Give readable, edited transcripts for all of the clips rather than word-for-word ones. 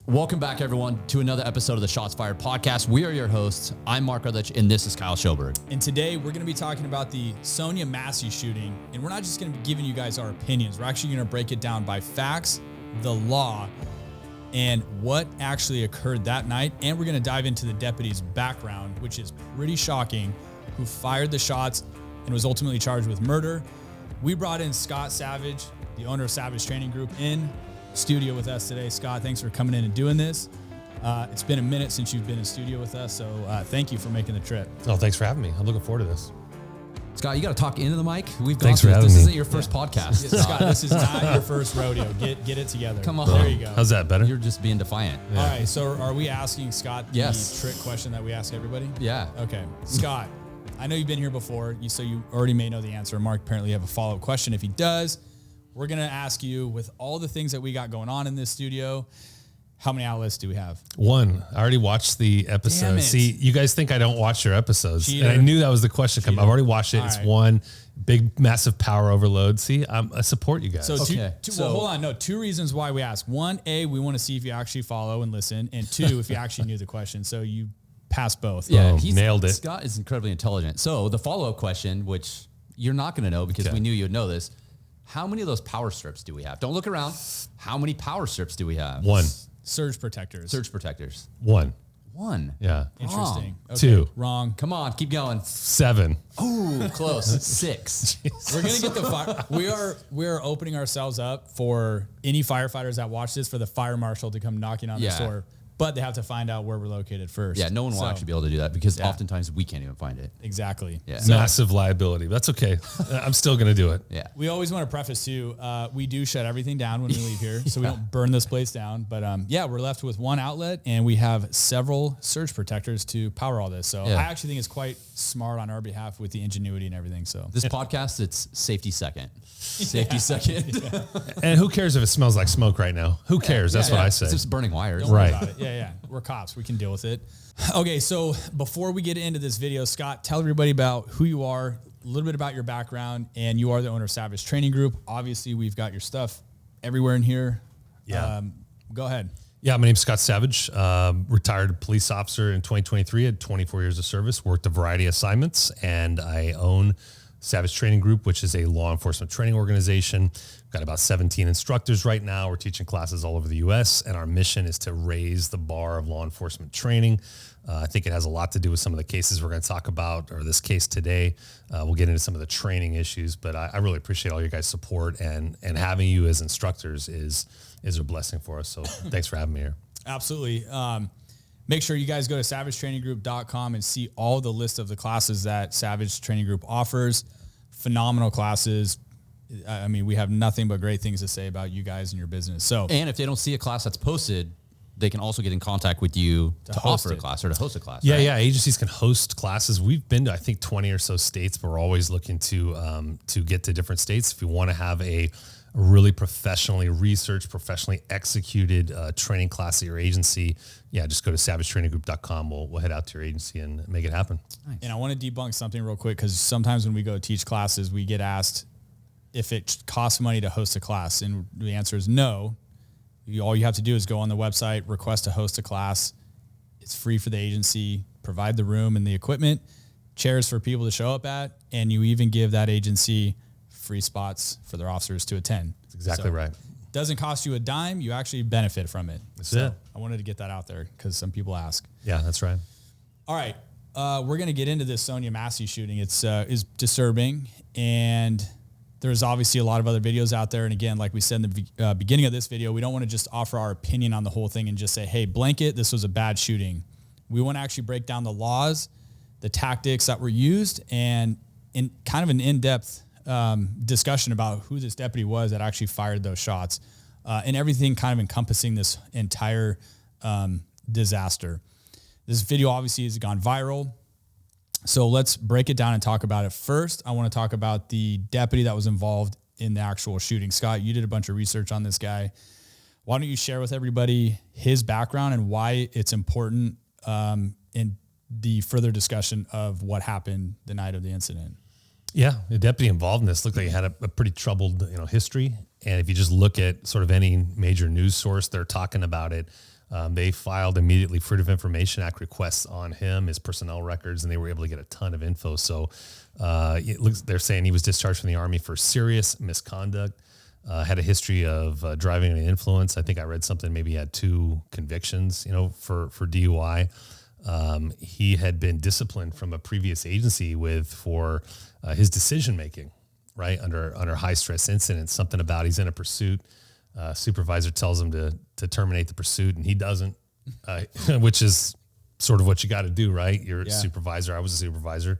Welcome back, everyone, to another episode of the Shots Fired podcast. We are your hosts. I'm Mark Rutledge, and this is Kyle Schoberg. And today we're going to be talking about the Sonya Masse shooting. And we're not just going to be giving you guys our opinions. We're actually going to break it down by facts, the law, and what actually occurred that night. And we're going to dive into the deputy's background, which is pretty shocking, who fired the shots and was ultimately charged with murder. We brought in Scott Savage, the owner of Savage Training Group, in studio with us today. Scott, thanks for coming in and doing this. It's been a minute since you've been in studio with us, so thank you for making the trip. Oh, thanks for having me. I'm looking forward to this. Scott, you got to talk into the mic. Thanks for having me. This isn't your first podcast. Scott, this is not your first rodeo. Get it together. Come on. There you go. How's that better? You're just being defiant. Yeah. All right, so are we asking Scott the trick question that we ask everybody? Yeah. Okay. Scott, I know you've been here before, so you already may know the answer. Mark, apparently you have a follow-up question. If he does, we're going to ask you, with all the things that we got going on in this studio, how many outlets do we have? One. I already watched the episode. See, you guys think I don't watch your episodes. Cheater. And I knew that was the question coming. I've already watched it. All it's right. one big, massive power overload. See, I support you guys. So, well, hold on. No, two reasons why we ask. One, A, we want to see if you actually follow and listen. And two, if you actually knew the question. So you passed both. Yeah, nailed it. Scott is incredibly intelligent. So the follow-up question, which you're not going to know because we knew you'd know this, how many of those power strips do we have? Don't look around. How many power strips do we have? One. Surge protectors. Surge protectors. One. Yeah. Interesting. Okay. Two. Wrong. Come on, keep going. 7. Ooh, close. 6. We're gonna get the fire. We are opening ourselves up for any firefighters that watch this for the fire marshal to come knocking on the door. But they have to find out where we're located first. Yeah, no one will actually be able to do that because oftentimes we can't even find it. Exactly. Yeah. Massive liability. That's okay. I'm still going to do it. Yeah. We always want to preface too, we do shut everything down when we leave here, so we don't burn this place down. But we're left with one outlet, and we have several surge protectors to power all this. So I actually think it's quite smart on our behalf with the ingenuity and everything. So this podcast, it's safety second. Safety second. Yeah. And who cares if it smells like smoke right now? Who cares? That's what I say. It's just burning wires. Don't worry about it. Yeah. We're cops. We can deal with it. Okay, so before we get into this video, Scott, tell everybody about who you are, a little bit about your background, and you are the owner of Savage Training Group. Obviously, we've got your stuff everywhere in here. Yeah. Go ahead. Yeah, my name's Scott Savage, retired police officer in 2023, had 24 years of service, worked a variety of assignments, and I own Savage Training Group, which is a law enforcement training organization. We've got about 17 instructors right now. We're teaching classes all over the U.S., and our mission is to raise the bar of law enforcement training. I think it has a lot to do with some of the cases we're going to talk about, or this case today. We'll get into some of the training issues, but I really appreciate all your guys' support, and having you as instructors is a blessing for us. So thanks for having me here. Absolutely. Make sure you guys go to savagetraininggroup.com and see all the list of the classes that Savage Training Group offers. Phenomenal classes. I mean, we have nothing but great things to say about you guys and your business. So, and if they don't see a class that's posted, they can also get in contact with you to offer a class or to host a class. Yeah, right? yeah. Agencies can host classes. We've been to, I think, 20 or so states, but we're always looking to get to different states. If you want to have a really professionally researched, professionally executed training class at your agency, just go to savagetraininggroup.com. We'll head out to your agency and make it happen. Nice. And I want to debunk something real quick, because sometimes when we go teach classes, we get asked if it costs money to host a class, and the answer is no. All you have to do is go on the website, request to host a class. It's free for the agency, provide the room and the equipment, chairs for people to show up at, and you even give that agency free spots for their officers to attend. That's exactly right. Doesn't cost you a dime. You actually benefit from it. That's it. I wanted to get that out there because some people ask. Yeah, that's right. All right. We're going to get into this Sonya Masse shooting. It's is disturbing, and there's obviously a lot of other videos out there. And again, like we said in the beginning of this video, we don't want to just offer our opinion on the whole thing and just say, hey, blanket, this was a bad shooting. We want to actually break down the laws, the tactics that were used, and in kind of an in-depth discussion about who this deputy was that actually fired those shots, and everything kind of encompassing this entire disaster. This video obviously has gone viral. So let's break it down and talk about it. First, I want to talk about the deputy that was involved in the actual shooting. Scott, you did a bunch of research on this guy. Why don't you share with everybody his background and why it's important in the further discussion of what happened the night of the incident? Yeah, the deputy involved in this looked like he had a pretty troubled history. And if you just look at sort of any major news source, they're talking about it. They filed immediately Freedom of Information Act requests on him, his personnel records, and they were able to get a ton of info. So they're saying he was discharged from the Army for serious misconduct, had a history of driving under influence. I think I read something, maybe he had 2 convictions, for DUI. He had been disciplined from a previous agency for his decision making, right? Under high stress incidents, something about he's in a pursuit. Supervisor tells him to terminate the pursuit, and he doesn't, which is sort of what you got to do, right? You're a supervisor. I was a supervisor.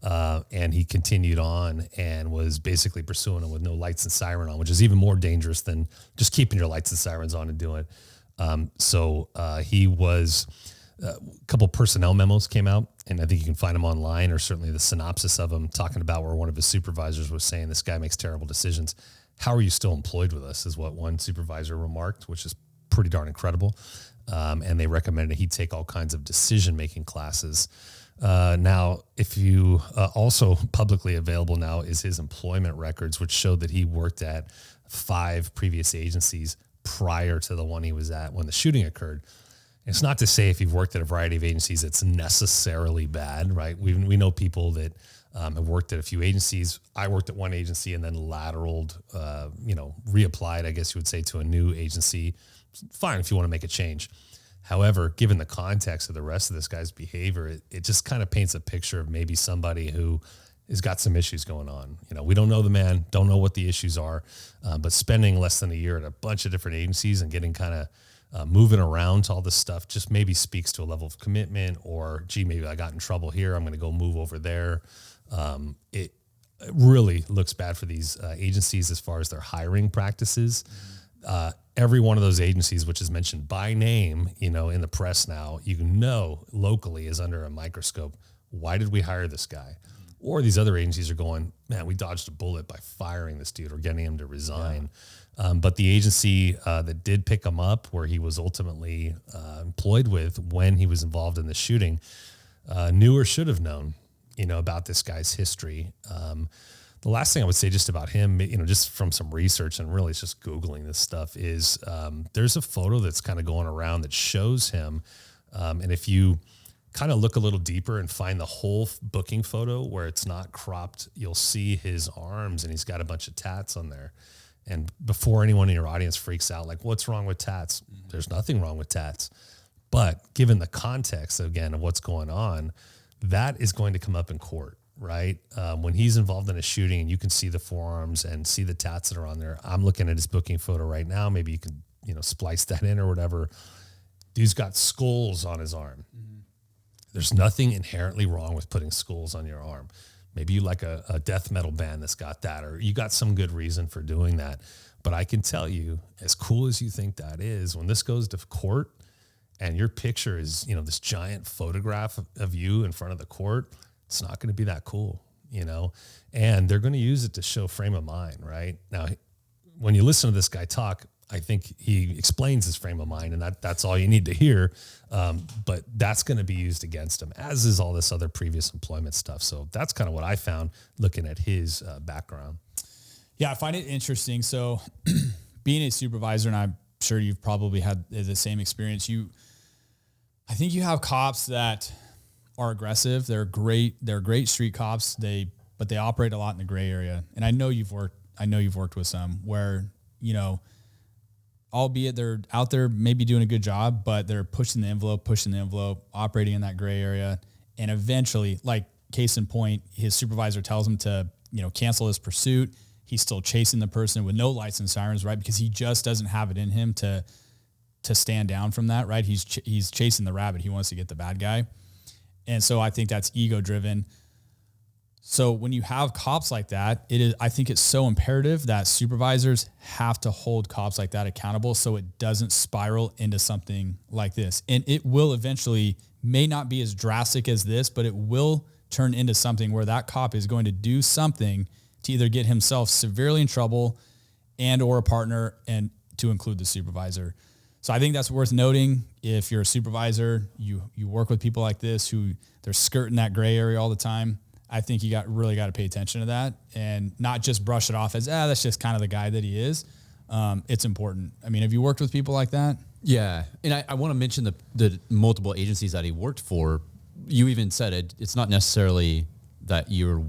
And he continued on and was basically pursuing him with no lights and siren on, which is even more dangerous than just keeping your lights and sirens on and doing it. So he was, a couple personnel memos came out, and I think you can find them online, or certainly the synopsis of them, talking about where one of his supervisors was saying, this guy makes terrible decisions. How are you still employed with us, is what one supervisor remarked, which is pretty darn incredible. And they recommended he take all kinds of decision-making classes. Now, if you also publicly available now is his employment records, which showed that he worked at 5 previous agencies prior to the one he was at when the shooting occurred. It's not to say if you've worked at a variety of agencies, it's necessarily bad, right? We know people that have worked at a few agencies. I worked at one agency and then lateraled, reapplied, I guess you would say, to a new agency. Fine if you want to make a change. However, given the context of the rest of this guy's behavior, it just kind of paints a picture of maybe somebody who has got some issues going on. We don't know the man, don't know what the issues are, but spending less than a year at a bunch of different agencies and getting kind of moving around to all this stuff just maybe speaks to a level of commitment, or, gee, maybe I got in trouble here, I'm going to go move over there. It really looks bad for these agencies as far as their hiring practices. Every one of those agencies, which is mentioned by name, in the press now, locally is under a microscope. Why did we hire this guy? Or these other agencies are going, man, we dodged a bullet by firing this dude or getting him to resign. But the agency that did pick him up, where he was ultimately employed with when he was involved in the shooting, knew or should have known, about this guy's history. The last thing I would say just about him, just from some research and really it's just Googling this stuff, is there's a photo that's kind of going around that shows him. And if you kind of look a little deeper and find the whole booking photo where it's not cropped, you'll see his arms and he's got a bunch of tats on there. And before anyone in your audience freaks out, like, what's wrong with tats? There's nothing wrong with tats. But given the context, again, of what's going on, that is going to come up in court. Right? When he's involved in a shooting and you can see the forearms and see the tats that are on there. I'm looking at his booking photo right now. Maybe you can, splice that in or whatever. Dude's got skulls on his arm. Mm-hmm. There's nothing inherently wrong with putting skulls on your arm. Maybe you like a death metal band that's got that, or you got some good reason for doing that. But I can tell you, as cool as you think that is, when this goes to court and your picture is, this giant photograph of you in front of the court, it's not going to be that cool, and they're going to use it to show frame of mind. Right now, when you listen to this guy talk, I think he explains his frame of mind, and that's all you need to hear. But that's going to be used against him, as is all this other previous employment stuff. So that's kind of what I found looking at his background. Yeah, I find it interesting. So being a supervisor, and I'm sure you've probably had the same experience. I think you have cops that are aggressive. They're great street cops. But they operate a lot in the gray area. And I know you've worked with some where, albeit they're out there maybe doing a good job, but they're pushing the envelope, operating in that gray area. And eventually, like case in point, his supervisor tells him to, cancel his pursuit. He's still chasing the person with no lights and sirens, right? Because he just doesn't have it in him to stand down from that, right? He's chasing the rabbit. He wants to get the bad guy. And so I think that's ego driven. So when you have cops like that, I think it's so imperative that supervisors have to hold cops like that accountable so it doesn't spiral into something like this. And it will eventually, may not be as drastic as this, but it will turn into something where that cop is going to do something to either get himself severely in trouble and or a partner, and to include the supervisor. So I think that's worth noting. If you're a supervisor, you work with people like this who they're skirting that gray area all the time. I think you really got to pay attention to that and not just brush it off as, that's just kind of the guy that he is. It's important. I mean, have you worked with people like that? Yeah. And I want to mention the multiple agencies that he worked for. You even said it's not necessarily that you're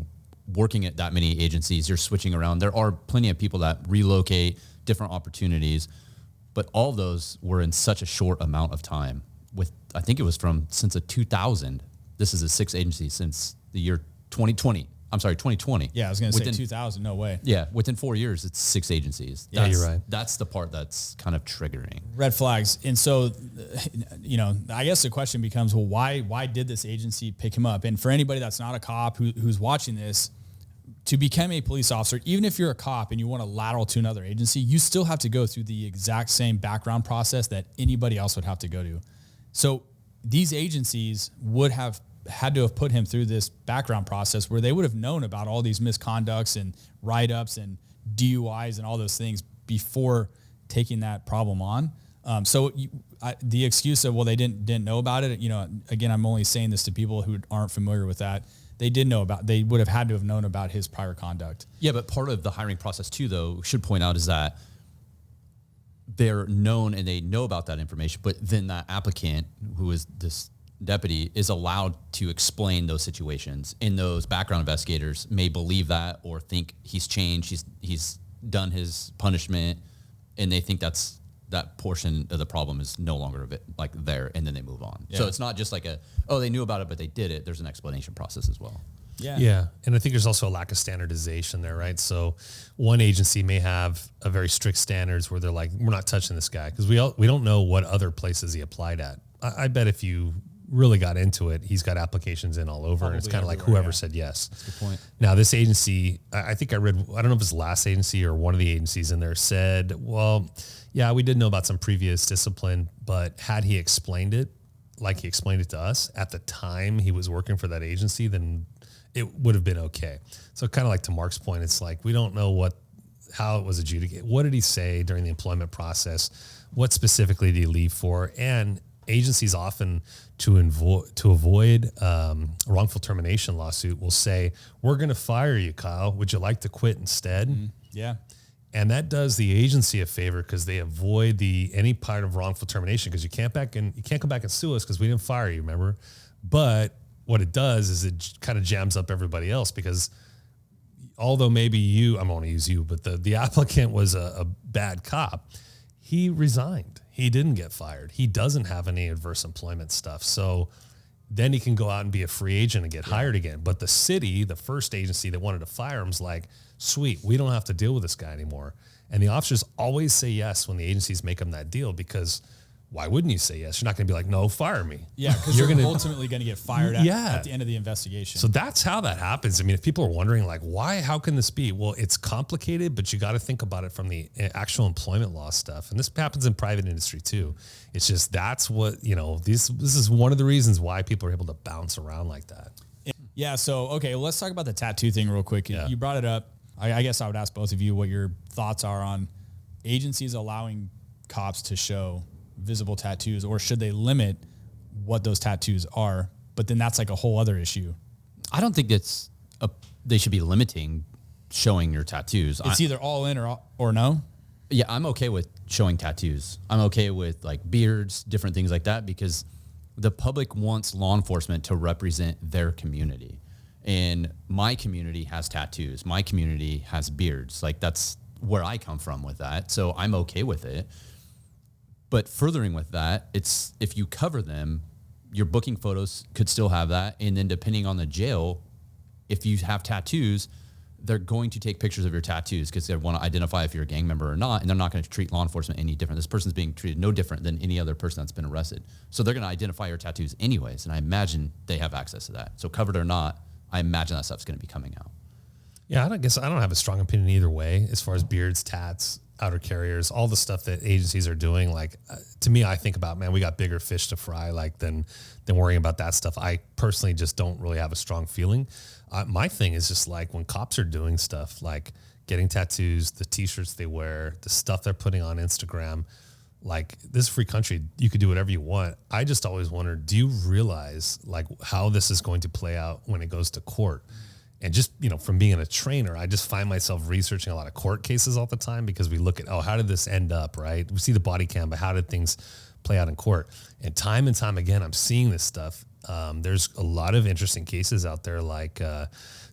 working at that many agencies, you're switching around. There are plenty of people that relocate, different opportunities, but all of those were in such a short amount of time. I think it was since 2000. This is the 6th agency since the year 2020. I'm sorry, 2020. Yeah, I was going to say 2000. No way. Yeah, within 4 years, it's 6 agencies. Yeah, you're right. That's the part that's kind of triggering. Red flags. And so, I guess the question becomes, well, why did this agency pick him up? And for anybody that's not a cop who's watching this, to become a police officer, even if you're a cop and you want to lateral to another agency, you still have to go through the exact same background process that anybody else would have to go to. So these agencies would have had to have put him through this background process where they would have known about all these misconducts and write-ups and DUIs and all those things before taking that problem on. The excuse of, well, they didn't know about it. Again, I'm only saying this to people who aren't familiar with that. They would have had to have known about his prior conduct. Yeah, but part of the hiring process too, though, should point out is that they're known and they know about that information, but then that applicant, who is this deputy, is allowed to explain those situations, and those background investigators may believe that or think he's changed, he's done his punishment, and they think that portion of the problem is no longer there, and then they move on. Yeah. So it's not just like they knew about it, but they did it. There's an explanation process as well. Yeah. And I think there's also a lack of standardization there, right? So one agency may have a very strict standards where they're like, we're not touching this guy because we don't know what other places he applied at. I bet if you really got into it, he's got applications in all over. Probably, and it's kind of like whoever said yes. That's a good point. Now this agency, I think I don't know if it's the last agency or one of the agencies in there said, well, yeah, we did know about some previous discipline, but had he explained it like he explained it to us at the time he was working for that agency, then it would have been okay. So kind of like to Mark's point, it's like, we don't know how it was adjudicated. What did he say during the employment process? What specifically did he leave for? And agencies often to avoid a wrongful termination lawsuit will say, we're going to fire you, Kyle. Would you like to quit instead? Mm-hmm. Yeah. And that does the agency a favor because they avoid any part of wrongful termination, because you can't come back and sue us because we didn't fire you, remember? But what it does is it kind of jams up everybody else, because although maybe I'm going to use you, but the applicant was a bad cop, he resigned. He didn't get fired. He doesn't have any adverse employment stuff. So then he can go out and be a free agent and get hired again. But the city, the first agency that wanted to fire him, is like, sweet, we don't have to deal with this guy anymore. And the officers always say yes when the agencies make them that deal, because why wouldn't you say yes? You're not going to be like, no, fire me. Yeah, because you're ultimately going to get fired at the end of the investigation. So that's how that happens. I mean, if people are wondering, like, how can this be? Well, it's complicated, but you got to think about it from the actual employment law stuff. And this happens in private industry too. It's just, that's what, this is one of the reasons why people are able to bounce around like that. Yeah. So, okay, let's talk about the tattoo thing real quick. Yeah. You brought it up. I guess I would ask both of you what your thoughts are on agencies allowing cops to show visible tattoos, or should they limit what those tattoos are? But then that's like a whole other issue. I don't think they should be limiting showing your tattoos. It's either all in or no. Yeah, I'm okay with showing tattoos. I'm okay with like beards, different things like that, because the public wants law enforcement to represent their community. And my community has tattoos. My community has beards. Like, that's where I come from with that. So I'm okay with it. But furthering with that, it's, if you cover them, your booking photos could still have that. And then depending on the jail, if you have tattoos, they're going to take pictures of your tattoos because they want to identify if you're a gang member or not. And they're not going to treat law enforcement any different. This person's being treated no different than any other person that's been arrested. So they're going to identify your tattoos anyways. And I imagine they have access to that. So covered or not, I imagine that stuff's going to be coming out. Yeah, I don't have a strong opinion either way as far as beards, tats, outer carriers, all the stuff that agencies are doing. Like, to me, I think about, man, we got bigger fish to fry, like than worrying about that stuff. I personally just don't really have a strong feeling. My thing is just like when cops are doing stuff like getting tattoos, the t-shirts they wear, the stuff they're putting on Instagram, like, this is a free country. You could do whatever you want. I just always wonder, do you realize like how this is going to play out when it goes to court? And just, from being a trainer, I just find myself researching a lot of court cases all the time because we look at, how did this end up, right? We see the body cam, but how did things play out in court? And time again, I'm seeing this stuff. There's a lot of interesting cases out there, like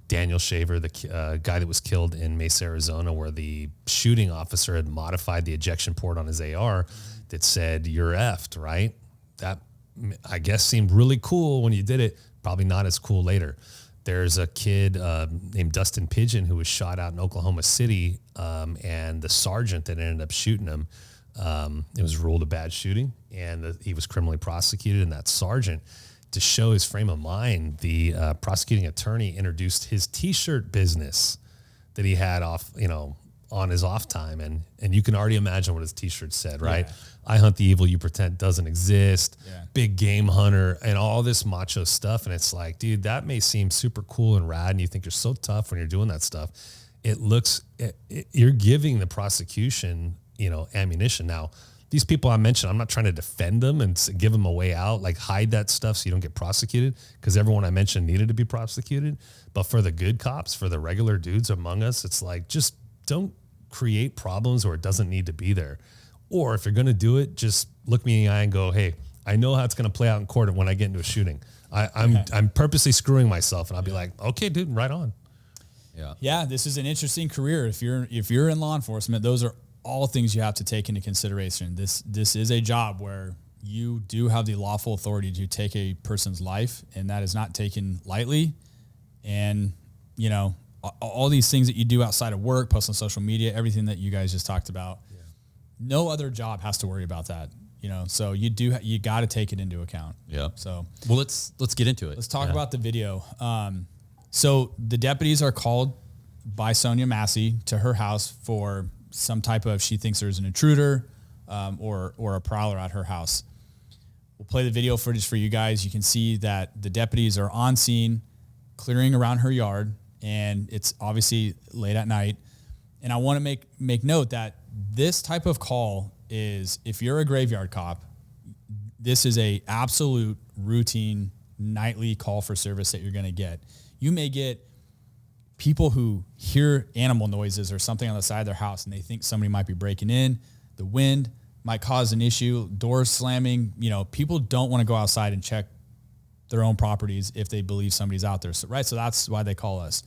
Daniel Shaver, the guy that was killed in Mesa, Arizona, where the shooting officer had modified the ejection port on his AR that said, "You're effed," right? That, I guess, seemed really cool when you did it, probably not as cool later. There's a kid named Dustin Pigeon who was shot out in Oklahoma City, and the sergeant that ended up shooting him, it was ruled a bad shooting, and he was criminally prosecuted. And that sergeant, to show his frame of mind, the prosecuting attorney introduced his T-shirt business that he had off, on his off time, and you can already imagine what his T-shirt said, right? Yeah. I hunt the evil you pretend doesn't exist. Yeah. Big game hunter, and all this macho stuff. And it's like, dude, that may seem super cool and rad, and you think you're so tough when you're doing that stuff. You're giving the prosecution, ammunition. Now, these people I mentioned, I'm not trying to defend them and give them a way out, like hide that stuff so you don't get prosecuted, because everyone I mentioned needed to be prosecuted. But for the good cops, for the regular dudes among us, it's like, just don't create problems where it doesn't need to be there. Or if you're going to do it, just look me in the eye and go, hey, I know how it's going to play out in court when I get into a shooting. I'm purposely screwing myself, and I'll be like, okay, dude, right on. Yeah. Yeah. This is an interesting career. If you're in law enforcement, those are all things you have to take into consideration. This is a job where you do have the lawful authority to take a person's life, and that is not taken lightly. And, all these things that you do outside of work, post on social media, everything that you guys just talked about, no other job has to worry about that. So you got to take it into account. Yeah. So, well, let's get into it. Let's talk about the video. So the deputies are called by Sonya Masse to her house for some type of, she thinks there's an intruder, or a prowler at her house. We'll play the video footage for you guys. You can see that the deputies are on scene, clearing around her yard, and it's obviously late at night. And I want to make note that this type of call is, if you're a graveyard cop, this is a absolute routine nightly call for service that you're going to get. You may get people who hear animal noises or something on the side of their house, and they think somebody might be breaking in. The wind might cause an issue, doors slamming. People don't want to go outside and check their own properties if they believe somebody's out there. So that's why they call us.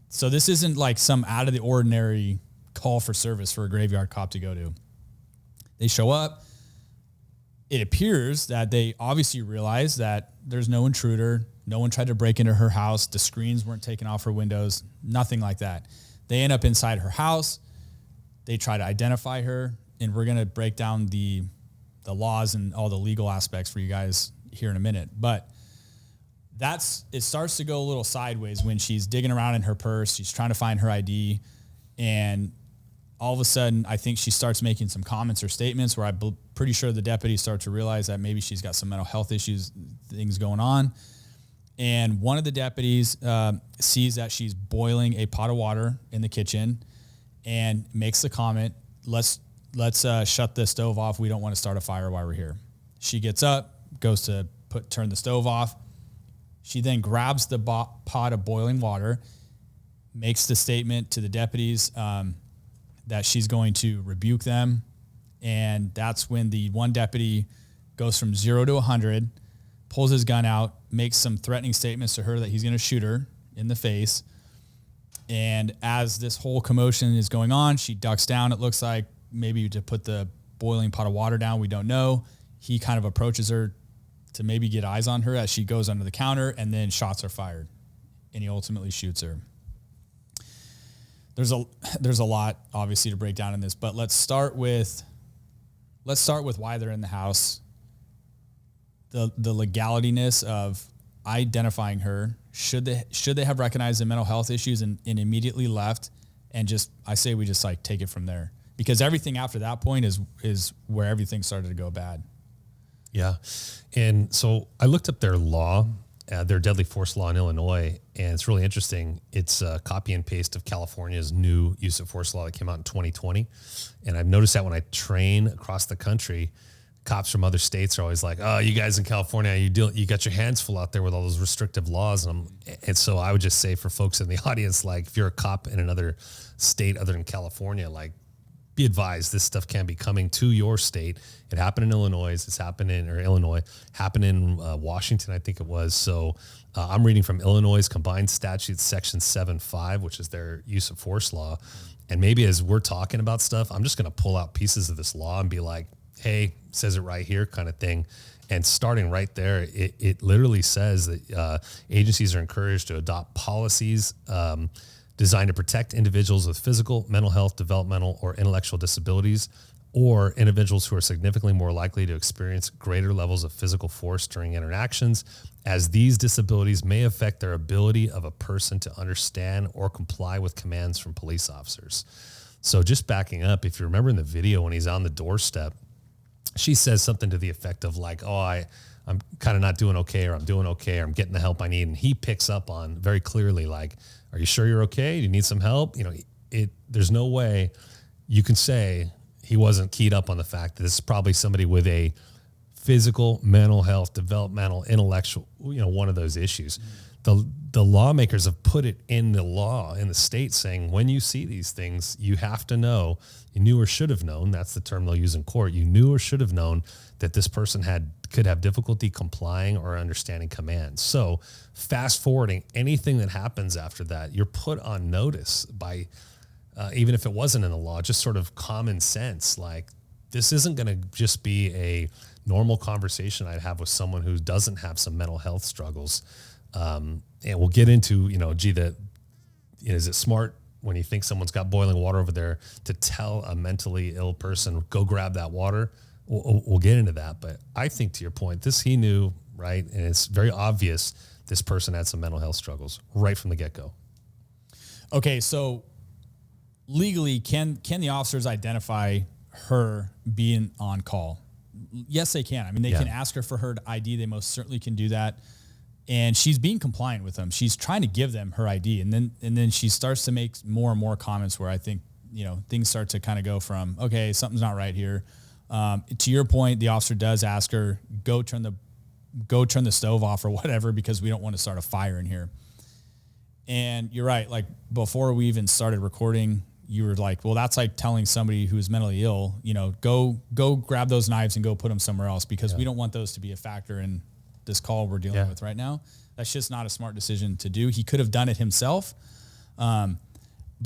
So this isn't like some out of the ordinary call for service for a graveyard cop to go to. They show up. It appears that they obviously realize that there's no intruder. No one tried to break into her house. The screens weren't taken off her windows. Nothing like that. They end up inside her house. They try to identify her, and we're going to break down the laws and all the legal aspects for you guys here in a minute. But it starts to go a little sideways when she's digging around in her purse. She's trying to find her ID, and all of a sudden, I think she starts making some comments or statements where I'm pretty sure the deputies start to realize that maybe she's got some mental health issues, things going on. And one of the deputies sees that she's boiling a pot of water in the kitchen and makes the comment, let's shut the stove off. We don't want to start a fire while we're here. She gets up, goes to turn the stove off. She then grabs the pot of boiling water, makes the statement to the deputies that she's going to rebuke them. And that's when the one deputy goes from 0 to 100, pulls his gun out, makes some threatening statements to her that he's going to shoot her in the face. And as this whole commotion is going on, she ducks down. It looks like maybe to put the boiling pot of water down. We don't know. He kind of approaches her to maybe get eyes on her as she goes under the counter, and then shots are fired, and he ultimately shoots her. There's a lot obviously to break down in this, but let's start with why they're in the house. The legalityness of identifying her. Should they have recognized the mental health issues and immediately left, and we just like take it from there, because everything after that point is where everything started to go bad. Yeah. And so I looked up their law, their deadly force law in Illinois, and it's really interesting. It's a copy and paste of California's new use of force law that came out in 2020. And I've noticed that when I train across the country, cops from other states are always like, oh, you guys in California, you got your hands full out there with all those restrictive laws. And so I would just say for folks in the audience, like if you're a cop in another state other than California, like be advised, this stuff can be coming to your state. It happened in Illinois. Happened in Washington, I think it was. So I'm reading from Illinois' Combined Statutes, Section 7.5, which is their use of force law. And maybe as we're talking about stuff, I'm just going to pull out pieces of this law and be like, hey, says it right here kind of thing. And starting right there, it literally says that agencies are encouraged to adopt policies designed to protect individuals with physical, mental health, developmental, or intellectual disabilities, or individuals who are significantly more likely to experience greater levels of physical force during interactions, as these disabilities may affect their ability of a person to understand or comply with commands from police officers. So just backing up, if you remember in the video when he's on the doorstep, she says something to the effect of like, oh, I'm kind of not doing okay, or I'm doing okay, or I'm getting the help I need. And he picks up on very clearly, like, are you sure you're okay? Do you need some help? You know, there's no way you can say he wasn't keyed up on the fact that this is probably somebody with a physical, mental health, developmental, intellectual, one of those issues. The lawmakers have put it in the law in the state saying, when you see these things, you have to know, you knew or should have known, that's the term they'll use in court, you knew or should have known that this person could have difficulty complying or understanding commands. So fast forwarding, anything that happens after that, you're put on notice by, even if it wasn't in the law, just sort of common sense. Like, this isn't going to just be a normal conversation I'd have with someone who doesn't have some mental health struggles. And we'll get into, is it smart when you think someone's got boiling water over there to tell a mentally ill person, go grab that water? We'll get into that. But I think, to your point, he knew, right? And it's very obvious this person had some mental health struggles right from the get-go. Okay, so legally, can the officers identify her being on call? Yes, they can. I mean, they can ask her for her ID. They most certainly can do that. And she's being compliant with them. She's trying to give them her ID. And then she starts to make more and more comments where I think, things start to kind of go from, okay, something's not right here. To your point, the officer does ask her, go turn the stove off or whatever, because we don't want to start a fire in here. And you're right. Like, before we even started recording, you were like, well, that's like telling somebody who's mentally ill, go grab those knives and go put them somewhere else, because we don't want those to be a factor in this call we're dealing with right now. That's just not a smart decision to do. He could have done it himself. But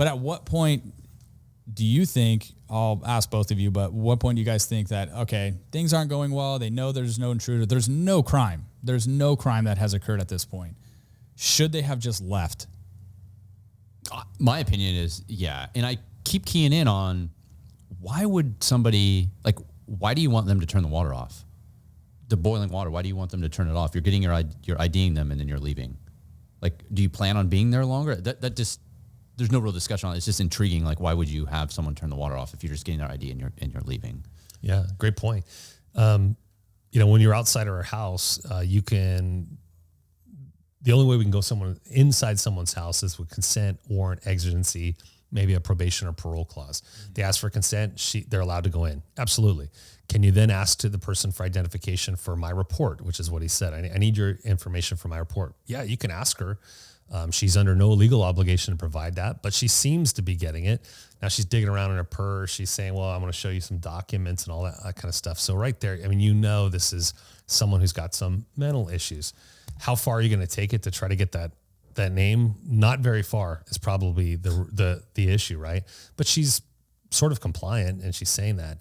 at what point do you think, I'll ask both of you, but what point do you guys think that, okay, things aren't going well, they know there's no intruder, there's no crime that has occurred at this point. Should they have just left? My opinion is, yeah. And I keep keying in on, why would somebody, like, why do you want them to turn the water off? The boiling water, why do you want them to turn it off? You're getting you're IDing them and then you're leaving. Like, do you plan on being there longer? That just, there's no real discussion on it. It's just intriguing. Like, why would you have someone turn the water off if you're just getting their ID and you're leaving? Yeah, great point. When you're outside of our house, the only way we can go inside someone's house is with consent, warrant, exigency, maybe a probation or parole clause. They ask for consent, they're allowed to go in. Absolutely. Can you then ask to the person for identification for my report, which is what he said. I need your information for my report. Yeah, you can ask her. She's under no legal obligation to provide that, but she seems to be getting it. Now she's digging around in her purse. She's saying, well, I'm going to show you some documents and all that kind of stuff. So right there, I mean, this is someone who's got some mental issues. How far are you going to take it to try to get that name? Not very far is probably the issue, right? But she's sort of compliant and she's saying that.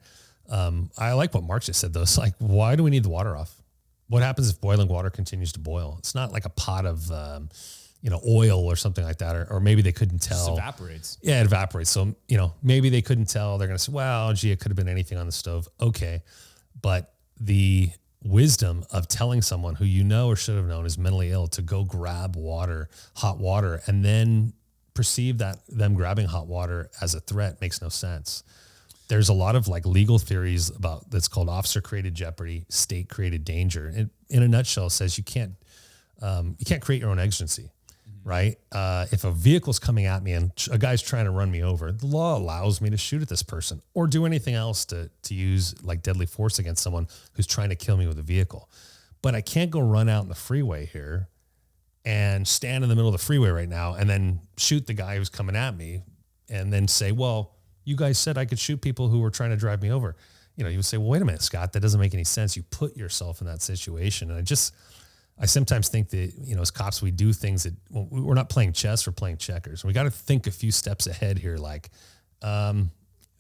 I like what Mark just said though. It's like, why do we need the water off? What happens if boiling water continues to boil? It's not like a pot of, oil or something like that, or maybe they couldn't tell. It just evaporates. Yeah, it evaporates. So, maybe they couldn't tell. They're going to say, well, gee, it could have been anything on the stove. Okay. But the wisdom of telling someone who or should have known is mentally ill to go grab hot water, and then perceive that them grabbing hot water as a threat makes no sense. There's a lot of legal theories about that's called officer created jeopardy, state created danger. It, in a nutshell, says you can't create your own exigency. right? If a vehicle's coming at me and a guy's trying to run me over, the law allows me to shoot at this person or do anything else to use like deadly force against someone who's trying to kill me with a vehicle. But I can't go run out in the freeway here and stand in the middle of the freeway right now and then shoot the guy who's coming at me and then say, well, you guys said I could shoot people who were trying to drive me over. You know, you would say, well, wait a minute, Scott, that doesn't make any sense. You put yourself in that situation. And I sometimes think that, you know, as cops, we do things that we're not playing chess, we're playing checkers. We got to think a few steps ahead here. Like,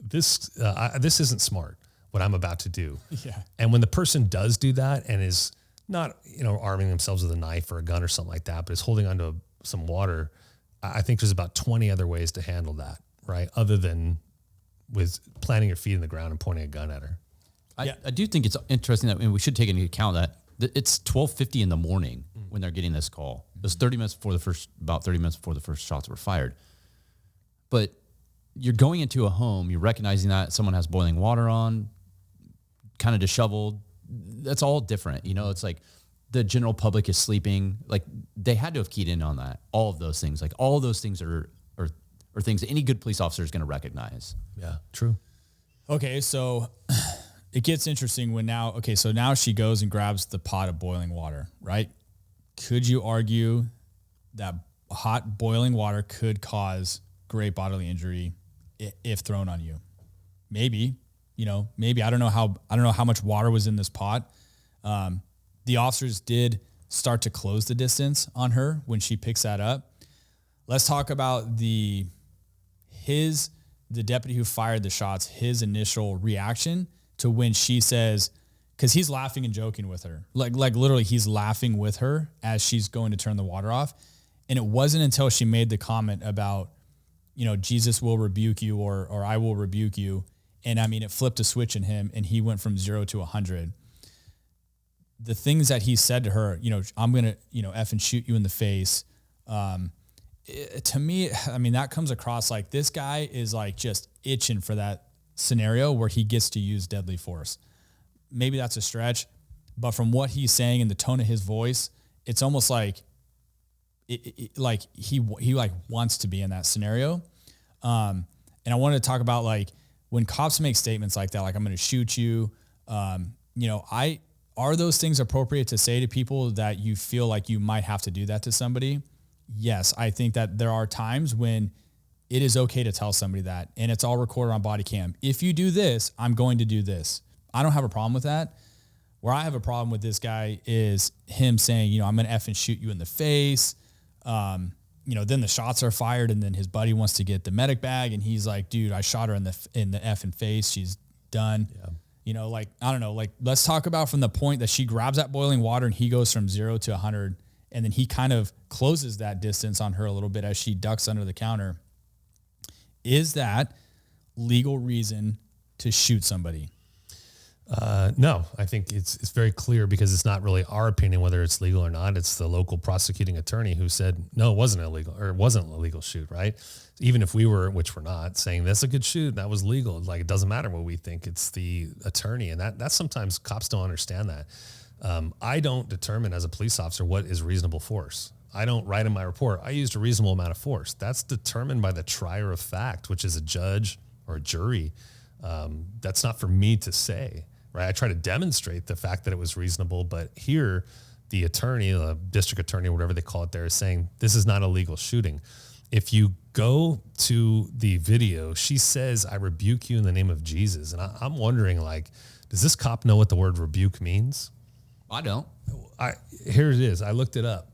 this isn't smart, what I'm about to do. Yeah. And when the person does do that and is not, you know, arming themselves with a knife or a gun or something like that, but is holding onto some water, I think there's about 20 other ways to handle that, right? Other than with planting your feet in the ground and pointing a gun at her. I do think it's interesting that, and we should take into account that it's 12:50 in the morning when they're getting this call. It was 30 minutes before about 30 minutes before the first shots were fired. But you're going into a home, you're recognizing that someone has boiling water on, kind of disheveled. That's all different. You know, it's like the general public is sleeping. Like they had to have keyed in on that. All of those things, like all of those things are things that any good police officer is going to recognize. Yeah, true. Okay, so it gets interesting so now she goes and grabs the pot of boiling water, right? Could you argue that hot boiling water could cause great bodily injury if thrown on you? Maybe, I don't know how much water was in this pot. The officers did start to close the distance on her when she picks that up. Let's talk about the deputy who fired the shots, his initial reaction to when she says, because he's laughing and joking with her, like literally he's laughing with her as she's going to turn the water off. And it wasn't until she made the comment about, Jesus will rebuke you or I will rebuke you. And I mean, it flipped a switch in him and he went from 0 to 100. The things that he said to her, I'm going to, effing shoot you in the face. To me, I mean, that comes across like this guy is like just itching for that scenario where he gets to use deadly force. Maybe that's a stretch, but from what he's saying and the tone of his voice, it's almost like like he wants to be in that scenario. And I wanted to talk about like when cops make statements like that, like I'm going to shoot you. Are those things appropriate to say to people that you feel like you might have to do that to somebody? Yes, I think that there are times when it is okay to tell somebody that, and it's all recorded on body cam. If you do this, I'm going to do this. I don't have a problem with that. Where I have a problem with this guy is him saying, I'm going to effing shoot you in the face. Then the shots are fired, and then his buddy wants to get the medic bag, and he's like, dude, I shot her in the effing face. She's done. Yeah. I don't know. Like, let's talk about from the point that she grabs that boiling water and he goes from 0 to 100. And then he kind of closes that distance on her a little bit as she ducks under the counter. Is that legal reason to shoot somebody? No, I think it's very clear because it's not really our opinion whether it's legal or not. It's the local prosecuting attorney who said, no, it wasn't illegal, or it wasn't a legal shoot, right? Even if we were, which we're not, saying that's a good shoot, that was legal. Like, it doesn't matter what we think. It's the attorney. And that's sometimes cops don't understand that. I don't determine as a police officer what is reasonable force. I don't write in my report, I used a reasonable amount of force. That's determined by the trier of fact, which is a judge or a jury. That's not for me to say, right? I try to demonstrate the fact that it was reasonable, but here the attorney, the district attorney, whatever they call it there, is saying this is not a legal shooting. If you go to the video, she says, I rebuke you in the name of Jesus. And I'm wondering, like, does this cop know what the word rebuke means? I don't. Here it is. I looked it up.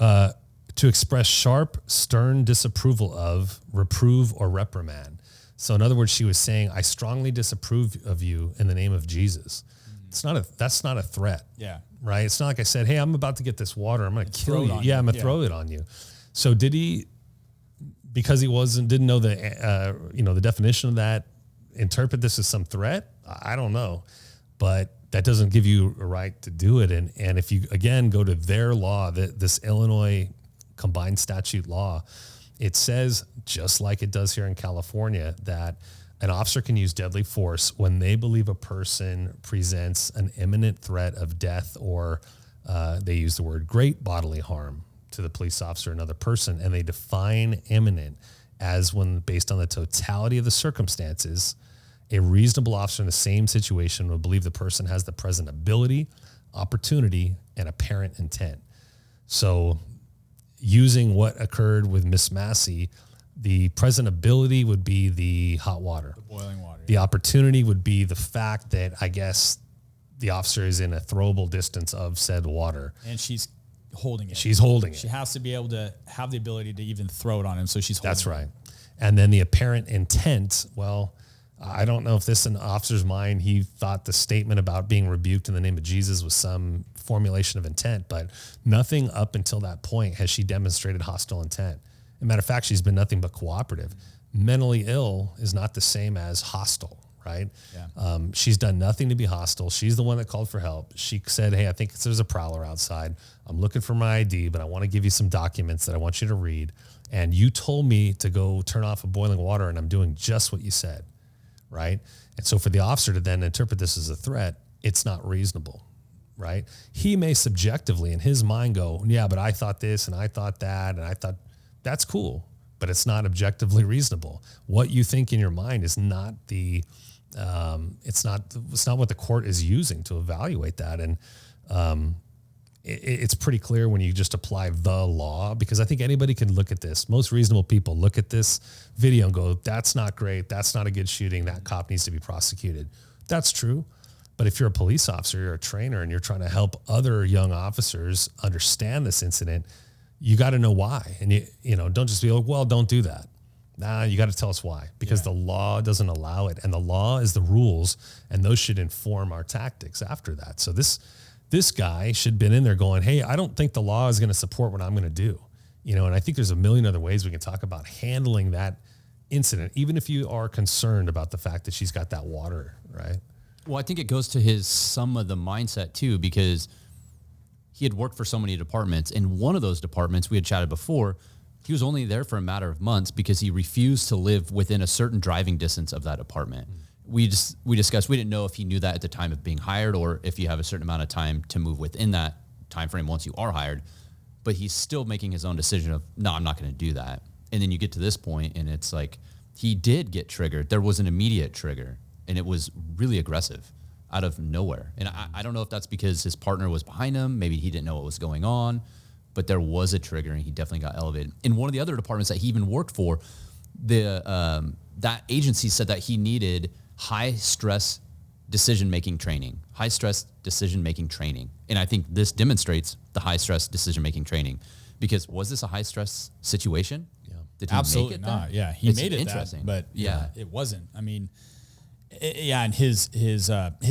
To express sharp, stern disapproval of, reprove, or reprimand. So in other words, she was saying, I strongly disapprove of you in the name of Jesus. That's not a threat. Yeah. Right? It's not like I said, hey, I'm about to get this water. I'm going to kill you. Yeah, I'm going to throw it on you. So did he, because he didn't know the definition of that, interpret this as some threat? I don't know. But that doesn't give you a right to do it. And if you, again, go to their law, this Illinois combined statute law, it says, just like it does here in California, that an officer can use deadly force when they believe a person presents an imminent threat of death or they use the word great bodily harm to the police officer another person, and they define imminent as when, based on the totality of the circumstances, a reasonable officer in the same situation would believe the person has the present ability, opportunity, and apparent intent. So using what occurred with Miss Massey, the present ability would be the hot water. The boiling water. The opportunity would be the fact that, I guess, the officer is in a throwable distance of said water. And she's holding it. She's holding it. She has to be able to have the ability to even throw it on him. So she's holding it. That's right. And then the apparent intent, well, I don't know if this in the officer's mind, he thought the statement about being rebuked in the name of Jesus was some formulation of intent, but nothing up until that point has she demonstrated hostile intent. As a matter of fact, she's been nothing but cooperative. Mentally ill is not the same as hostile, right? Yeah. She's done nothing to be hostile. She's the one that called for help. She said, hey, I think there's a prowler outside. I'm looking for my ID, but I want to give you some documents that I want you to read. And you told me to go turn off a boiling water, and I'm doing just what you said, right? And so for the officer to then interpret this as a threat, it's not reasonable, right? He may subjectively in his mind go, yeah, but I thought this and I thought that, and I thought that's cool, but it's not objectively reasonable. What you think in your mind is not the, it's not what the court is using to evaluate that. And it's pretty clear when you just apply the law, because I think anybody can look at this. Most reasonable people look at this video and go, that's not great. That's not a good shooting. That cop needs to be prosecuted. That's true. But if you're a police officer, you're a trainer, and you're trying to help other young officers understand this incident, you got to know why. And you know, don't just be like, well, don't do that. Nah, you got to tell us why, because the law doesn't allow it. And the law is the rules, and those should inform our tactics after that. So this guy should have been in there going, hey, I don't think the law is going to support what I'm going to do. You know, and I think there's a million other ways we can talk about handling that incident, even if you are concerned about the fact that she's got that water, right? Well, I think it goes to some of the mindset too, because he had worked for so many departments, and one of those departments we had chatted before, he was only there for a matter of months because he refused to live within a certain driving distance of that department. We discussed, we didn't know if he knew that at the time of being hired, or if you have a certain amount of time to move within that time frame once you are hired, but he's still making his own decision of, no, I'm not going to do that. And then you get to this point and it's like, he did get triggered. There was an immediate trigger, and it was really aggressive out of nowhere. And I don't know if that's because his partner was behind him. Maybe he didn't know what was going on, but there was a trigger, and he definitely got elevated. In one of the other departments that he even worked for, that agency said that he needed high stress decision-making training. And I think this demonstrates the high stress decision-making training, because was this a high stress situation? Yeah. Did he Absolutely make it not. that? Yeah, he made it interesting. that, but it wasn't. I mean, and his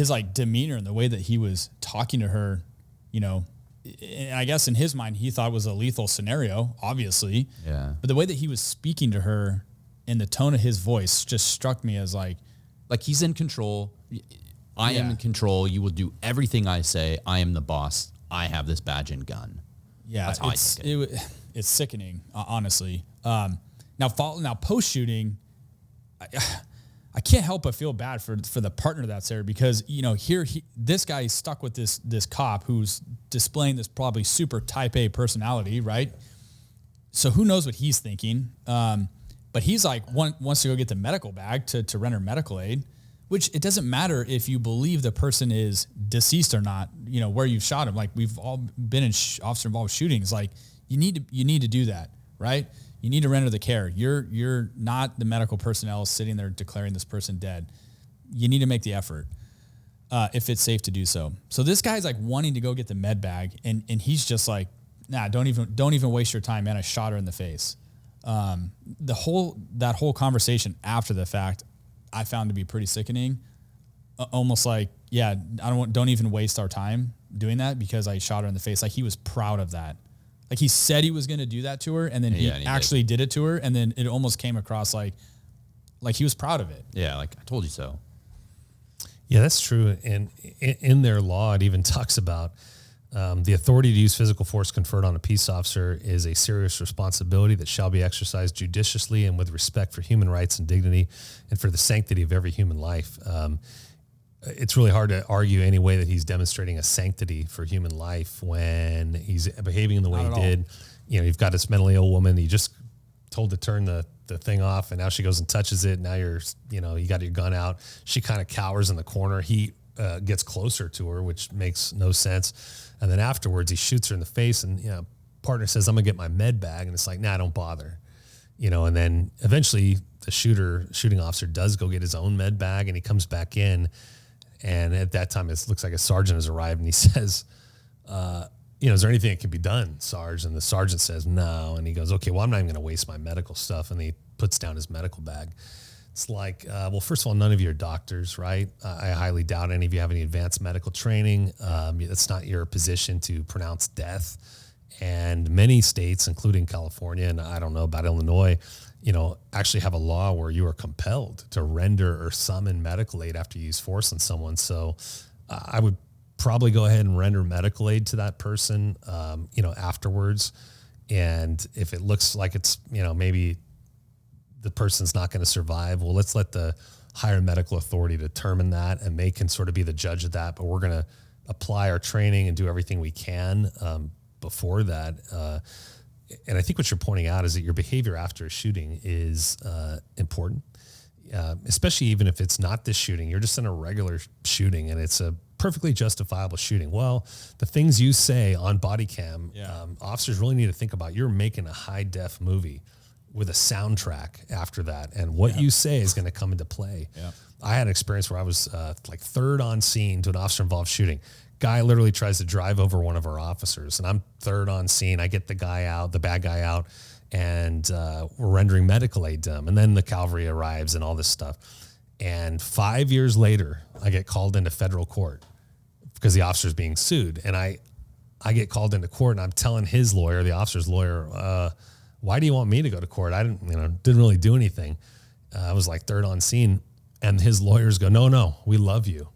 like demeanor and the way that he was talking to her, you know, and I guess in his mind he thought it was a lethal scenario, obviously. Yeah. But the way that he was speaking to her and the tone of his voice just struck me as like he's in control. I am in control. You will do everything I say. I am the boss. I have this badge and gun. Yeah, That's how I took it. It's sickening, honestly. Now post shooting, I can't help but feel bad for the partner that's there, because you know this guy is stuck with this cop who's displaying this probably super type A personality, right? So who knows what he's thinking? But he's like wants to go get the medical bag to render medical aid, which it doesn't matter if you believe the person is deceased or not, you know, where you've shot him. Like we've all been in officer involved shootings. Like you need to do that, right? You need to render the care. You're not the medical personnel sitting there declaring this person dead. You need to make the effort if it's safe to do so. So this guy's like wanting to go get the med bag, and he's just like, nah, don't even waste your time, man. I shot her in the face. That whole conversation after the fact, I found to be pretty sickening. Almost like, yeah, don't even waste our time doing that because I shot her in the face. Like he was proud of that. Like he said he was going to do that to her, and then he actually did it to her, and then it almost came across like he was proud of it. Yeah, like I told you so. Yeah, that's true. And in their law, it even talks about the authority to use physical force conferred on a peace officer is a serious responsibility that shall be exercised judiciously and with respect for human rights and dignity and for the sanctity of every human life. it's really hard to argue any way that he's demonstrating a sanctity for human life when he's behaving in the way he did. You know, you've got this mentally ill woman that you just told to turn the thing off, and now she goes and touches it. Now you got your gun out. She kind of cowers in the corner. He gets closer to her, which makes no sense. And then afterwards, he shoots her in the face, and partner says, "I'm gonna get my med bag," and it's like, "Nah, don't bother." And then eventually the shooting officer does go get his own med bag, and he comes back in, and at that time it looks like a sergeant has arrived, and he says, "Is there anything that can be done, Sarge?" And the sergeant says, "No." And he goes, "Okay, well, I'm not even going to waste my medical stuff." And he puts down his medical bag. It's like, well, first of all, none of you are doctors, right? I highly doubt any of you have any advanced medical training. It's not your position to pronounce death. And many states, including California, and I don't know about Illinois, actually have a law where you are compelled to render or summon medical aid after you use force on someone. So I would probably go ahead and render medical aid to that person, afterwards. And if it looks like it's, maybe the person's not going to survive, well, let's let the higher medical authority determine that, and they can sort of be the judge of that. But we're going to apply our training and do everything we can before that. And I think what you're pointing out is that your behavior after a shooting is important, especially even if it's not this shooting. You're just in a regular shooting, and it's a perfectly justifiable shooting. Well, the things you say on body cam, officers really need to think about. You're making a high def movie with a soundtrack after that, and what you say is going to come into play. Yeah. I had an experience where I was like third on scene to an officer involved shooting. Guy literally tries to drive over one of our officers, and I'm third on scene. I get the bad guy out, and we're rendering medical aid to him. And then the cavalry arrives and all this stuff. And 5 years later, I get called into federal court because the officer's being sued. And I get called into court, and I'm telling his lawyer, the officer's lawyer, why do you want me to go to court? I didn't really do anything. I was like third on scene. And his lawyers go, no, we love you.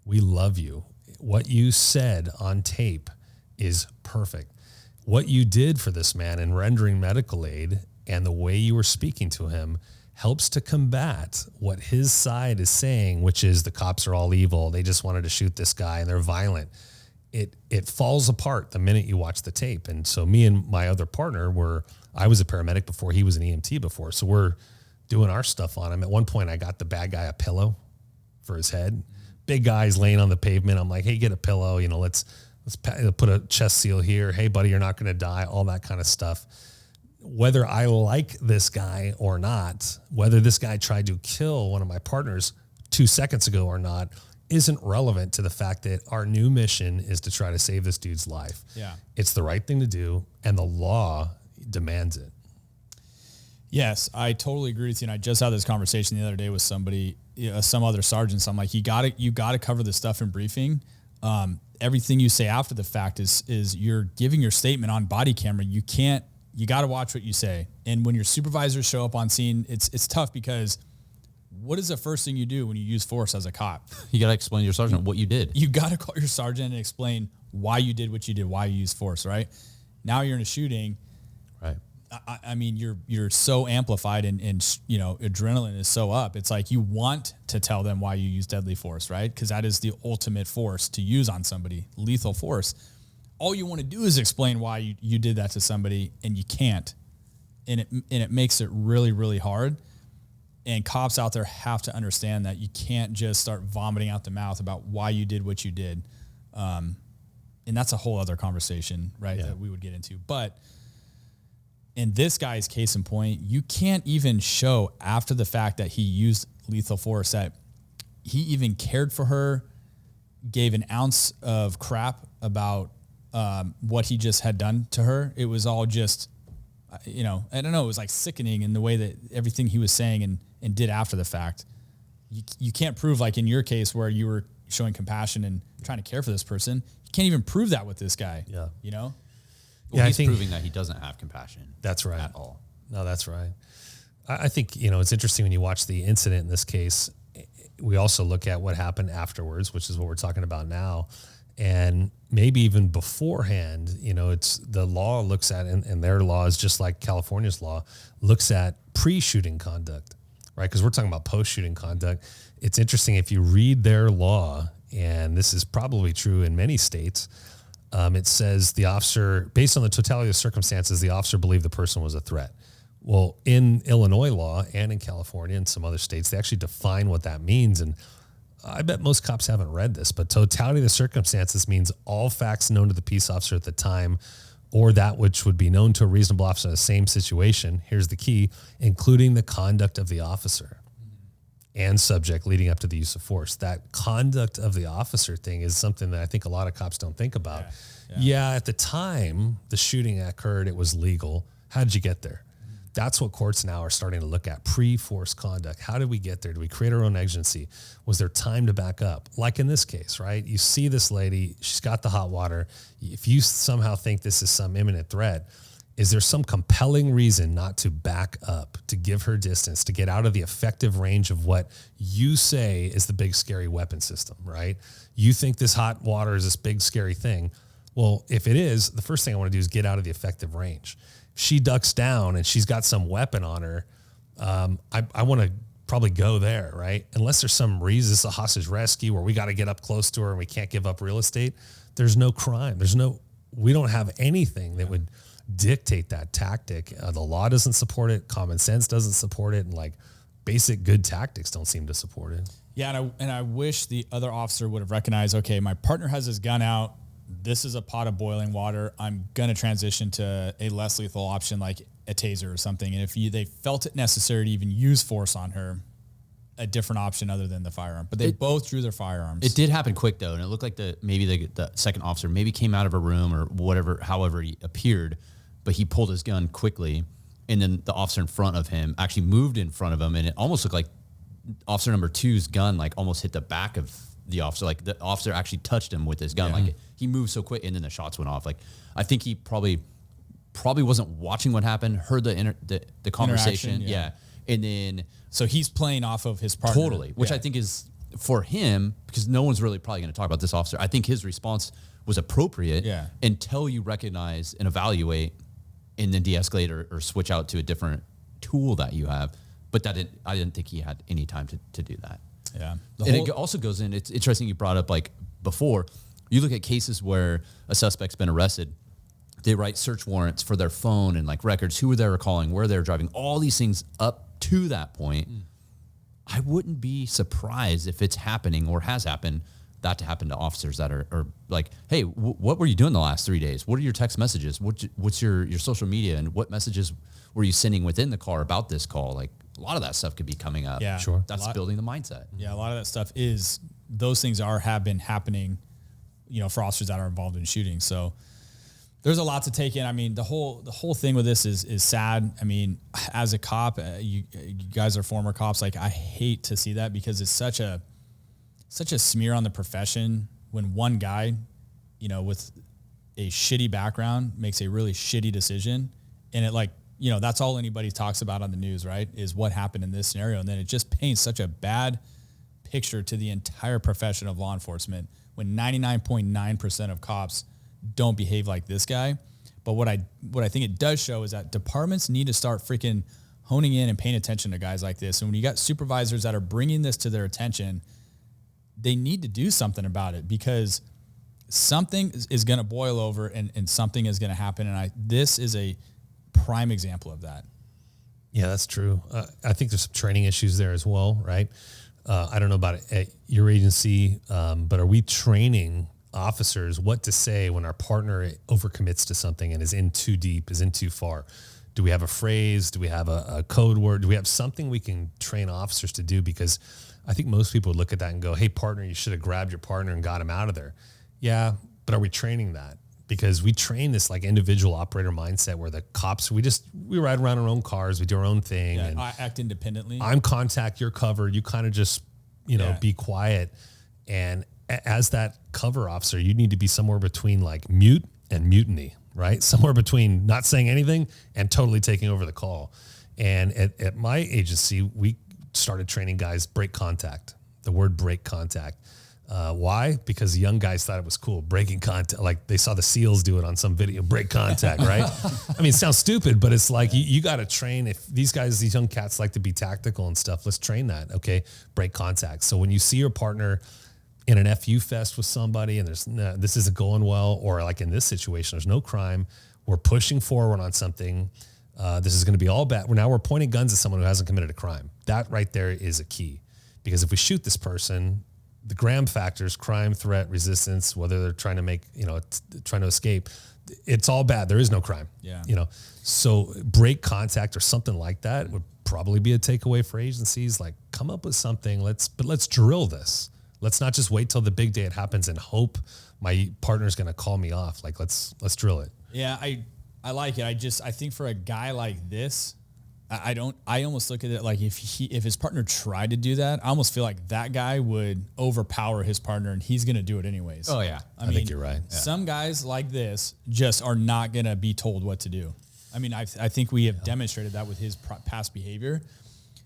We love you. What you said on tape is perfect. What you did for this man in rendering medical aid and the way you were speaking to him helps to combat what his side is saying, which is the cops are all evil. They just wanted to shoot this guy and they're violent. It falls apart the minute you watch the tape. And so me and my other partner I was a paramedic before, he was an EMT before. So we're doing our stuff on him. At one point I got the bad guy a pillow for his head. Big guy's laying on the pavement. I'm like, hey, get a pillow. Let's put a chest seal here. Hey, buddy, you're not going to die. All that kind of stuff. Whether I like this guy or not, whether this guy tried to kill one of my partners 2 seconds ago or not, isn't relevant to the fact that our new mission is to try to save this dude's life. Yeah. It's the right thing to do, and the law demands it. Yes, I totally agree with you. And I just had this conversation the other day with somebody, some other sergeants. I'm like, you got to cover this stuff in briefing. Everything you say after the fact is you're giving your statement on body camera. You got to watch what you say. And when your supervisors show up on scene, it's tough, because what is the first thing you do when you use force as a cop? You got to explain to your sergeant what you did. You got to call your sergeant and explain why you did what you did, why you used force, right? Now you're in a shooting. Right. I mean, you're so amplified and adrenaline is so up. It's like you want to tell them why you use deadly force, right? Because that is the ultimate force to use on somebody, lethal force. All you want to do is explain why you did that to somebody, and you can't. And it makes it really, really hard. And cops out there have to understand that you can't just start vomiting out the mouth about why you did what you did. And that's a whole other conversation, right? Yeah. That we would get into. But in this guy's case in point, you can't even show after the fact that he used lethal force, that he even cared for her, gave an ounce of crap about what he just had done to her. It was all just, I don't know, it was like sickening in the way that everything he was saying and did after the fact. You can't prove, like in your case where you were showing compassion and trying to care for this person, you can't even prove that with this guy. Yeah. Well, he's proving that he doesn't have compassion. That's right. At all. No, that's right. I think, it's interesting when you watch the incident in this case, we also look at what happened afterwards, which is what we're talking about now. And maybe even beforehand, it's the law looks at, and their law is just like California's law, looks at pre-shooting conduct, right? Because we're talking about post-shooting conduct. it's interesting if you read their law, and this is probably true in many states. It says the officer, based on the totality of circumstances, the officer believed the person was a threat. Well, in Illinois law and in California and some other states, they actually define what that means. And I bet most cops haven't read this, but totality of the circumstances means all facts known to the peace officer at the time or that which would be known to a reasonable officer in the same situation. Here's the key, including the conduct of the officer and subject leading up to the use of force. That conduct of the officer thing is something that I think a lot of cops don't think about. Yeah, at the time the shooting occurred, it was legal. How did you get there? That's what courts now are starting to look at, pre-force conduct. How did we get there? Did we create our own agency? Was there time to back up? Like in this case, right? You see this lady, she's got the hot water. If you somehow think this is some imminent threat, is there some compelling reason not to back up, to give her distance, to get out of the effective range of what you say is the big scary weapon system, right? You think this hot water is this big scary thing. Well, if it is, the first thing I want to do is get out of the effective range. She ducks down and she's got some weapon on her. I want to probably go there, right? Unless there's some reason it's a hostage rescue where we got to get up close to her and we can't give up real estate. There's no crime. We don't have anything that would dictate that tactic. The law doesn't support it. Common sense doesn't support it. And like basic good tactics don't seem to support it. Yeah. And I wish the other officer would have recognized, okay, my partner has his gun out. This is a pot of boiling water. I'm going to transition to a less lethal option like a taser or something. And if they felt it necessary to even use force on her, a different option other than the firearm. But they both drew their firearms. It did happen quick, though. And it looked like the second officer maybe came out of a room or whatever, however he appeared, but he pulled his gun quickly. And then the officer in front of him actually moved in front of him. And it almost looked like officer number 2's gun like almost hit the back of the officer. Like the officer actually touched him with his gun. Like he moved so quick, and then the shots went off. Like I think he probably wasn't watching what happened, heard the conversation. Yeah. And then so he's playing off of his partner. Totally, which I think is for him, because no one's really probably going to talk about this officer. I think his response was appropriate until you recognize and evaluate and then de-escalate or switch out to a different tool that you have. But I didn't think he had any time to do that. Yeah. And it also goes in, it's interesting you brought up like before, you look at cases where a suspect's been arrested, they write search warrants for their phone and like records, who they were calling, where they were driving, all these things up to that point. I wouldn't be surprised if it's happening or has happened, that to happen to officers that are like, hey, what were you doing the last 3 days? What are your text messages? What's your social media, and what messages were you sending within the car about this call? Like a lot of that stuff could be coming up. Yeah, sure. That's building the mindset. Yeah, a lot of that stuff those things have been happening, for officers that are involved in shooting. So there's a lot to take in. I mean, the whole thing with this is sad. I mean, as a cop, you guys are former cops. Like I hate to see that, because it's such a smear on the profession when one guy, with a shitty background makes a really shitty decision, and it that's all anybody talks about on the news, right? Is what happened in this scenario. And then it just paints such a bad picture to the entire profession of law enforcement when 99.9% of cops don't behave like this guy. But what I think it does show is that departments need to start freaking honing in and paying attention to guys like this. And when you got supervisors that are bringing this to their attention, they need to do something about it, because something is going to boil over and something is going to happen. And this is a prime example of that. Yeah, that's true. I think there's some training issues there as well, right? I don't know about it at your agency, but are we training officers what to say when our partner overcommits to something and is in too deep, is in too far? Do we have a phrase? Do we have a code word? Do we have something we can train officers to do? Because I think most people would look at that and go, hey, partner, you should have grabbed your partner and got him out of there. Yeah, but are we training that? Because we train this like individual operator mindset where the cops, we ride around our own cars, we do our own thing. Yeah, and I act independently. I'm contact, you're covered. You kind of just, be quiet. And as that cover officer, you need to be somewhere between like mute and mutiny, right? Somewhere between not saying anything and totally taking over the call. And at my agency, we started training guys break contact, the word break contact. Why? Because young guys thought it was cool, breaking contact. Like they saw the SEALs do it on some video, break contact, right? I mean, it sounds stupid, but it's like you got to train. If these young cats like to be tactical and stuff, let's train that. Okay, break contact. So when you see your partner in an FU fest with somebody and this isn't going well, or like in this situation, there's no crime, we're pushing forward on something. This is going to be all bad. Now we're pointing guns at someone who hasn't committed a crime. That right there is a key, because if we shoot this person, the Graham factors, crime, threat, resistance, whether they're trying to make, trying to escape, it's all bad. There is no crime. Yeah. So break contact or something like that would probably be a takeaway for agencies. Like, come up with something. Let's drill this. Let's not just wait till the big day it happens and hope my partner's going to call me off. Like, let's drill it. Yeah. I like it. I think for a guy like this, I almost look at it like if his partner tried to do that, I almost feel like that guy would overpower his partner and he's going to do it anyways. Oh yeah. I think you're right. Yeah. Some guys like this just are not going to be told what to do. I mean, I think we have demonstrated that with his past behavior.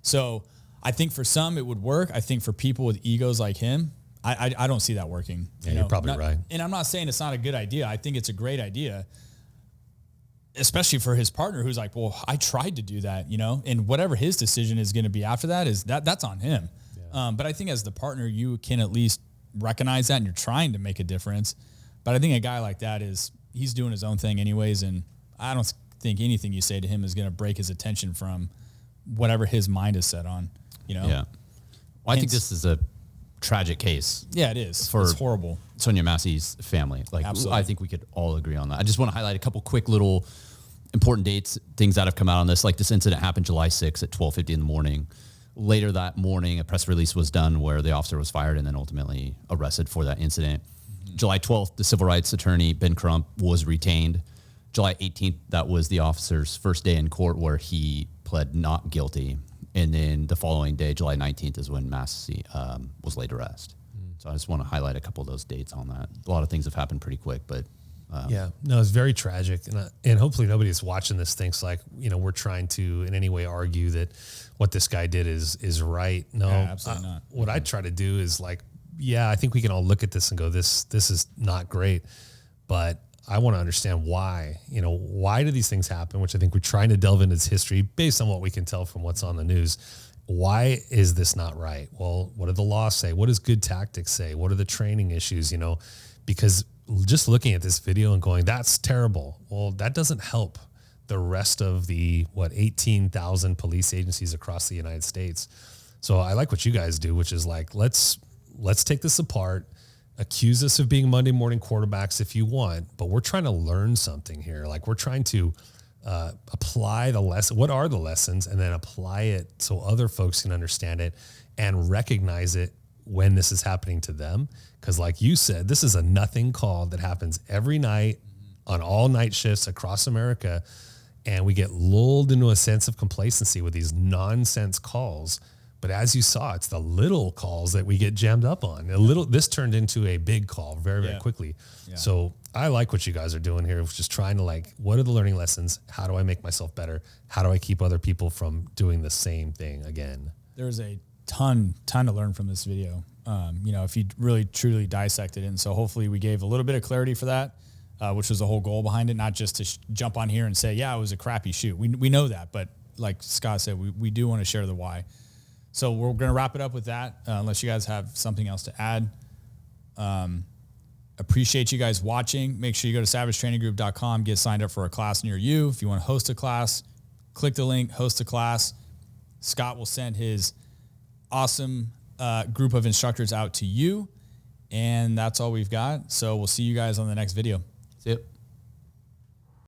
So I think for some it would work. I think for people with egos like him, I don't see that working. Yeah, you're probably right. And I'm not saying it's not a good idea. I think it's a great idea, especially for his partner who's like, well, I tried to do that, and whatever his decision is going to be after that that's on him. Yeah. But I think as the partner, you can at least recognize that and you're trying to make a difference. But I think a guy like that he's doing his own thing anyways. And I don't think anything you say to him is going to break his attention from whatever his mind is set on, Yeah. Well, I think this is a tragic case. Yeah, it is. It's horrible. Sonya Masse's family. Like, absolutely. I think we could all agree on that. I just want to highlight a couple quick little important dates, things that have come out on this. Like, this incident happened July 6th at 12:50 in the morning. Later that morning, a press release was done where the officer was fired and then ultimately arrested for that incident. Mm-hmm. July 12th, the civil rights attorney, Ben Crump, was retained. July 18th, that was the officer's first day in court where he pled not guilty. And then the following day, July 19th, is when Massey was laid to rest. So I just want to highlight a couple of those dates on that. A lot of things have happened pretty quick, but it's very tragic, and hopefully nobody that's watching this thinks like we're trying to in any way argue that what this guy did is right. No, absolutely not. What I try to do is like, I think we can all look at this and go, this is not great, but I want to understand why. Why do these things happen? Which I think we're trying to delve into its history based on what we can tell from what's on the news. Why is this not right? Well, what do the laws say? What does good tactics say? What are the training issues? Because just looking at this video and going, that's terrible. Well, that doesn't help the rest of the 18,000 police agencies across the United States. So I like what you guys do, which is like, let's take this apart. Accuse us of being Monday morning quarterbacks if you want, but we're trying to learn something here. Like, we're trying to apply the lesson. What are the lessons? And then apply it so other folks can understand it and recognize it when this is happening to them. Because like you said, this is a nothing call that happens every night on all night shifts across America. And we get lulled into a sense of complacency with these nonsense calls. But as you saw, it's the little calls that we get jammed up on. This turned into a big call very, very quickly. Yeah. So I like what you guys are doing here. Just trying to what are the learning lessons? How do I make myself better? How do I keep other people from doing the same thing again? There's a ton to learn from this video. If you really truly dissected it. And so hopefully we gave a little bit of clarity for that, which was the whole goal behind it, not just to jump on here and say, it was a crappy shoot. We know that, but like Scott said, we do want to share the why. So we're going to wrap it up with that, unless you guys have something else to add. Appreciate you guys watching. Make sure you go to savagetraininggroup.com, get signed up for a class near you. If you want to host a class, click the link, host a class. Scott will send his awesome group of instructors out to you. And that's all we've got. So we'll see you guys on the next video. See you.